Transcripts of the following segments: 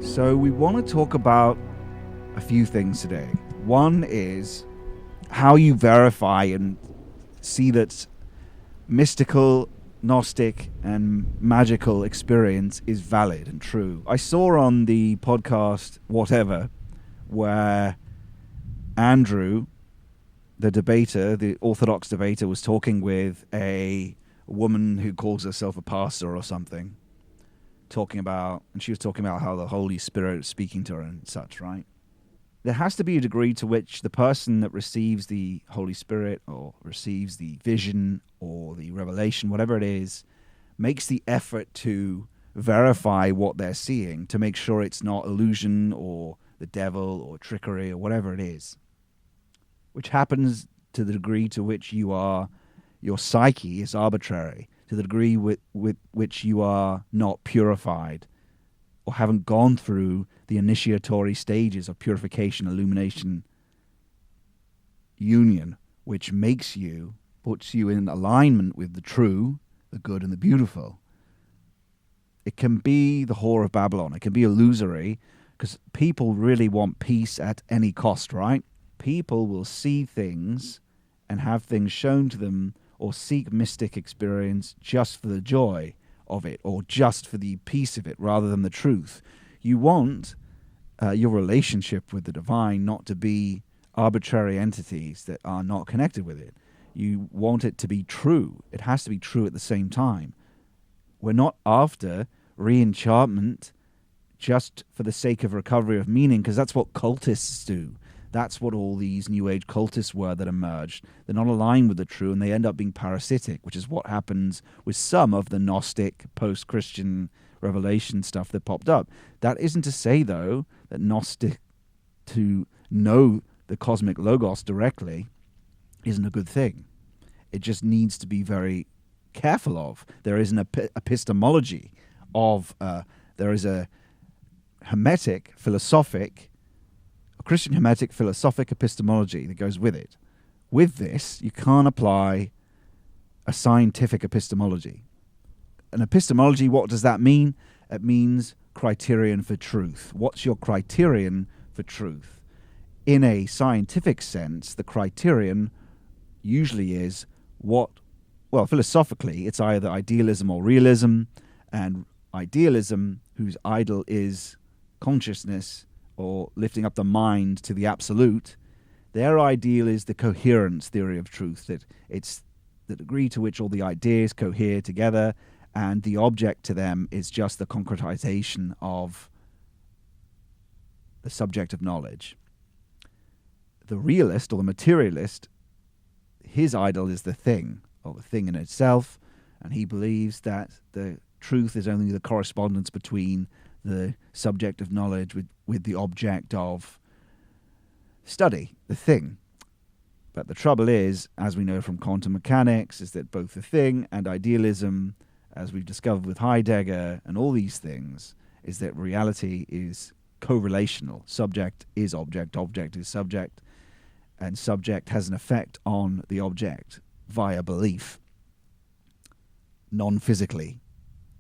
So we want to talk about a few things today. One is how you verify and see that mystical, gnostic, and magical experience is valid and true. I saw on the podcast Whatever, where Andrew, the debater, the Orthodox debater, was talking with a woman who calls herself a pastor or something, and she was talking about how the Holy Spirit is speaking to her and such, right? There has to be a degree to which the person that receives the Holy Spirit or receives the vision or the revelation, whatever it is, makes the effort to verify what they're seeing to make sure it's not illusion or the devil or trickery or whatever it is, which happens to the degree to which your psyche is arbitrary, to the degree with which you are not purified or haven't gone through the initiatory stages of purification, illumination, union, which puts you in alignment with the true, the good, and the beautiful. It can be the whore of Babylon. It can be illusory because people really want peace at any cost, right? People will see things and have things shown to them or seek mystic experience just for the joy of it or just for the peace of it rather than the truth. You want your relationship with the divine not to be arbitrary entities that are not connected with it. You want it to be true. It has to be true at the same time. We're not after re-enchantment just for the sake of recovery of meaning, because that's what cultists do. That's what all these New Age cultists were that emerged. They're not aligned with the true, and they end up being parasitic, which is what happens with some of the Gnostic, post-Christian revelation stuff that popped up. That isn't to say, though, that Gnostic, to know the cosmic logos directly, isn't a good thing. It just needs to be very careful of. There is an epistemology of, there is a Hermetic, philosophic, Christian Hermetic philosophic epistemology that goes with it. With this, you can't apply a scientific epistemology. An epistemology, what does that mean? It means criterion for truth. What's your criterion for truth? In a scientific sense, the criterion usually is philosophically, it's either idealism or realism, and idealism, whose idol is consciousness, or lifting up the mind to the absolute, their ideal is the coherence theory of truth, that it's the degree to which all the ideas cohere together, and the object to them is just the concretization of the subject of knowledge. The realist or the materialist, his idol is the thing, or the thing in itself, and he believes that the truth is only the correspondence between the subject of knowledge with the object of study, the thing. But the trouble is, as we know from quantum mechanics, is that both the thing and idealism, as we've discovered with Heidegger and all these things, is that reality is correlational. Subject is object, object is subject, and subject has an effect on the object via belief, non-physically,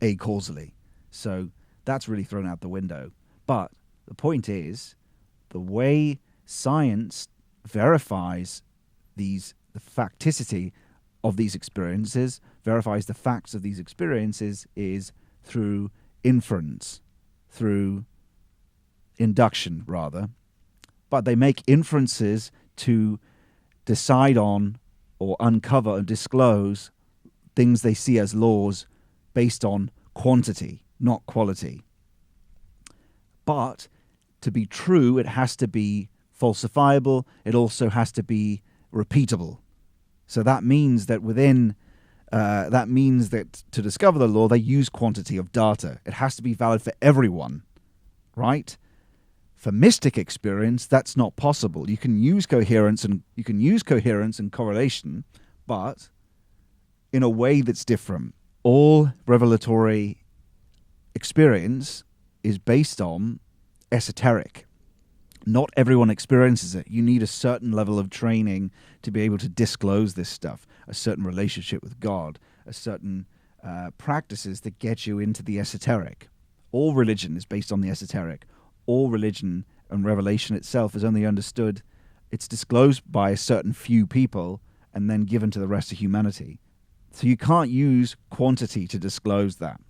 acausally. So that's really thrown out the window. But the point is, the way science verifies the facticity of these experiences, verifies the facts of these experiences, is through inference, through induction, rather. But they make inferences to decide on or uncover and disclose things they see as laws based on quantity, not quality. But to be true, it has to be falsifiable. It also has to be repeatable. So that means that to discover the law, they use quantity of data. It has to be valid for everyone, right? For mystic experience, that's not possible. You can use coherence and correlation, but in a way that's different. All revelatory experience is based on esoteric. Not everyone experiences it. You need a certain level of training to be able to disclose this stuff, a certain relationship with God, a certain practices that get you into the esoteric. All religion is based on the esoteric. All religion and revelation itself is only understood, it's disclosed by a certain few people and then given to the rest of humanity. So you can't use quantity to disclose that.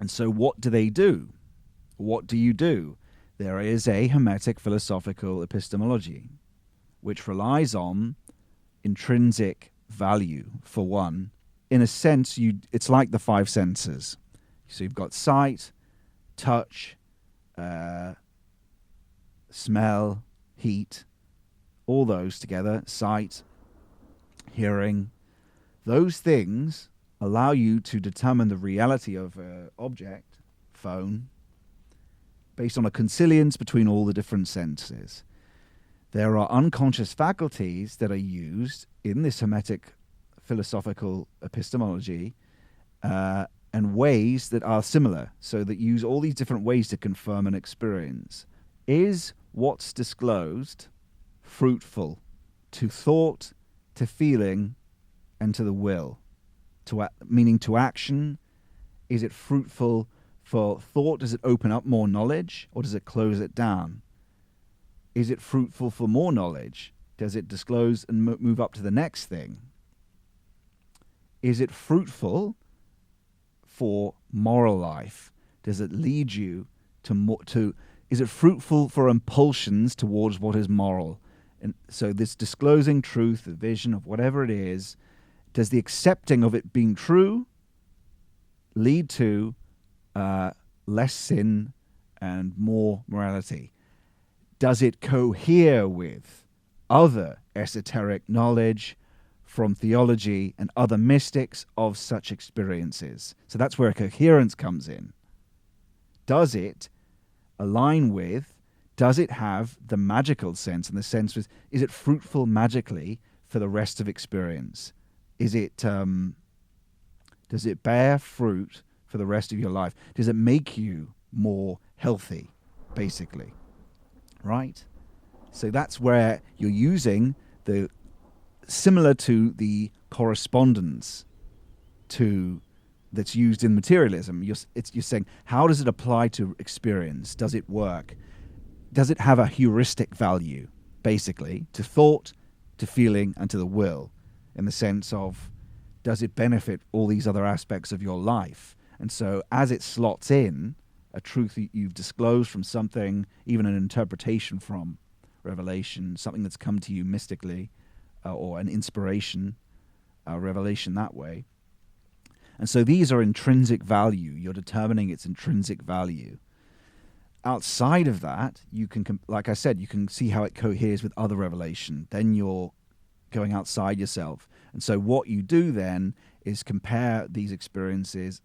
And so what do they do? What do you do? There is a Hermetic philosophical epistemology, which relies on intrinsic value, for one. In a sense, it's like the five senses. So you've got sight, touch, smell, heat, all those together, sight, hearing. Those things allow you to determine the reality of an object, phone, based on a consilience between all the different senses. There are unconscious faculties that are used in this Hermetic philosophical epistemology and ways that are similar, so that use all these different ways to confirm an experience. Is what's disclosed fruitful to thought, to feeling, and to the will? Meaning to action? Is it fruitful for thought? Does it open up more knowledge, or does it close it down? Is it fruitful for more knowledge? Does it disclose and move up to the next thing? Is it fruitful for moral life? Does it lead you to is it fruitful for impulsions towards what is moral? And so this disclosing truth, the vision of whatever it is, does the accepting of it being true lead to less sin and more morality? Does it cohere with other esoteric knowledge from theology and other mystics of such experiences? So that's where coherence comes in. Does it align with, does it have the magical sense, in the sense is it fruitful magically for the rest of experience? Is it, does it bear fruit for the rest of your life? Does it make you more healthy, basically? Right? So that's where you're using the, similar to the correspondence that's used in materialism. You're saying, how does it apply to experience? Does it work? Does it have a heuristic value, basically, to thought, to feeling, and to the will, in the sense of, does it benefit all these other aspects of your life? And so as it slots in a truth that you've disclosed from something, even an interpretation from revelation, something that's come to you mystically, or an inspiration, revelation that way. And so these are intrinsic value. You're determining its intrinsic value. Outside of that, you can, like I said, you can see how it coheres with other revelation. Then you're going outside yourself. And so what you do then is compare these experiences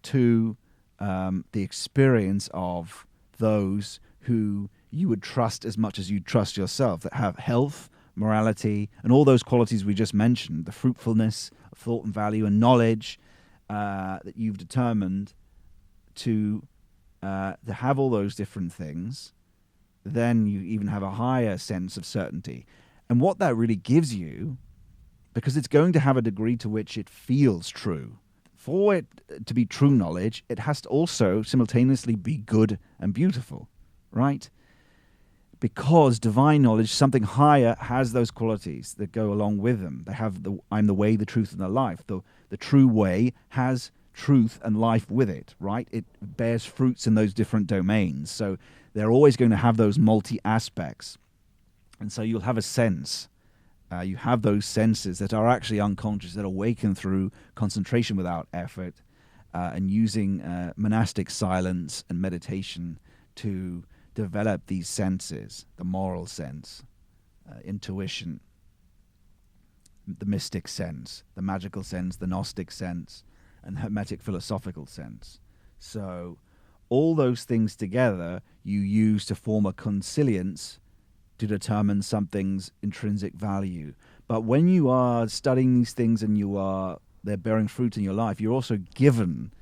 to the experience of those who you would trust as much as you trust yourself, that have health, morality, and all those qualities we just mentioned, the fruitfulness of thought and value and knowledge that you've determined to have all those different things. Then you even have a higher sense of certainty. And what that really gives you, because it's going to have a degree to which it feels true. For it to be true knowledge, it has to also simultaneously be good and beautiful, right? Because divine knowledge, something higher, has those qualities that go along with them. They have I'm the way, the truth, and the life. The true way has truth and life with it, right? It bears fruits in those different domains. So they're always going to have those multi-aspects. And so you'll have a sense. You have those senses that are actually unconscious, that awaken through concentration without effort, and using monastic silence and meditation to develop these senses, the moral sense, intuition, the mystic sense, the magical sense, the gnostic sense, and hermetic philosophical sense. So all those things together you use to form a consilience to determine something's intrinsic value. But when you are studying these things and they're bearing fruit in your life, you're also given,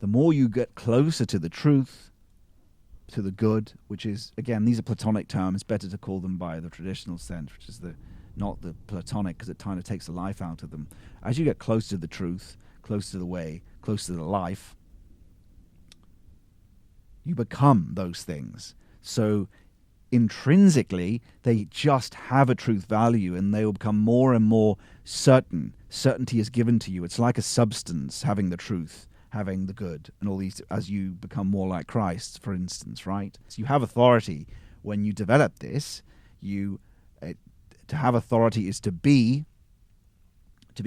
the more you get closer to the truth, to the good, which is, again, these are Platonic terms, better to call them by the traditional sense, which is not the Platonic, because it kind of takes the life out of them. As you get closer to the truth, closer to the way, closer to the life, You become those things. So intrinsically, they just have a truth value, and they will become more and more certain. Certainty is given to you. It's like a substance having the truth, having the good, and all these, as you become more like Christ, for instance, right? So you have authority when you develop this. To have authority is to be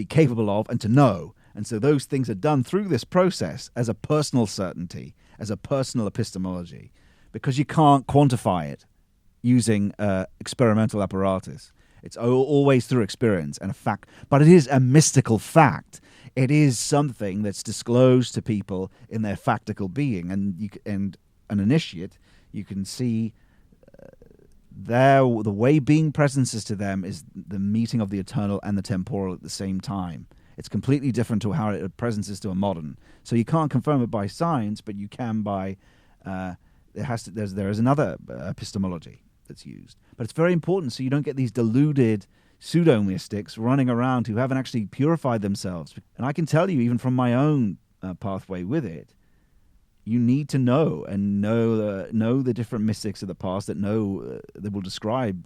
capable of, and to know. And so those things are done through this process as a personal certainty, as a personal epistemology, because you can't quantify it using experimental apparatus. It's always through experience and a fact, but it is a mystical fact. It is something that's disclosed to people in their factical being, and an initiate, you can see the way being presences to them is the meeting of the eternal and the temporal at the same time. It's completely different to how it presences to a modern. So you can't confirm it by science, but you can by there is another epistemology that's used. But it's very important so you don't get these deluded pseudo-mystics running around who haven't actually purified themselves. And I can tell you, even from my own pathway with it, you need to know the different mystics of the past that will describe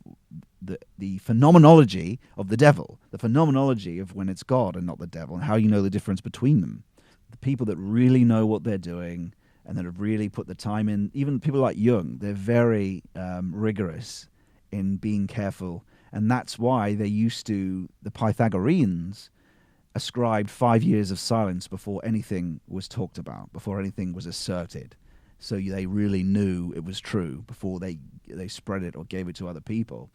the phenomenology of the devil, the phenomenology of when it's God and not the devil, and how you know the difference between them. The people that really know what they're doing and that have really put the time in, even people like Jung, they're very rigorous in being careful. And that's why the Pythagoreans ascribed 5 years of silence before anything was talked about, before anything was asserted. So they really knew it was true before they spread it or gave it to other people.